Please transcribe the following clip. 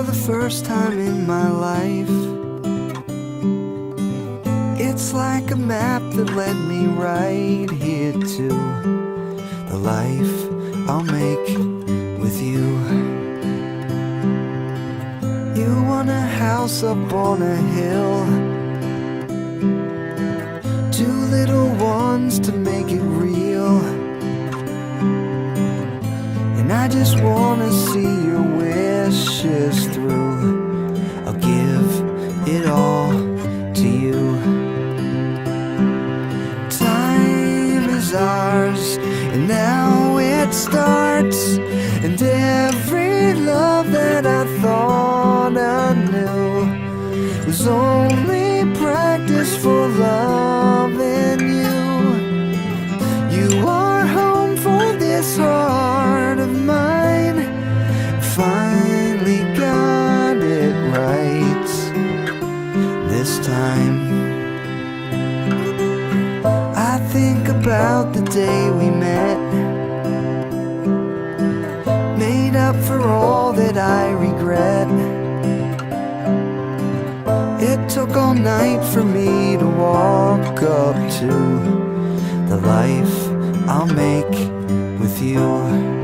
the first time in my life. It's like a map that led me right here to the life I'll make with you. You want a house up on a hill, 2 little ones to make it real. And I just wanna see your wishes through. I'll give it all to you. Time is ours, and now it starts. And every love that I thought I knew was only practice for loving you. You are home for this heart of mine. Finally got it right this time. I think about the day we met, made up for all that I regret. It took all night for me to walk up to the life I'll make with you.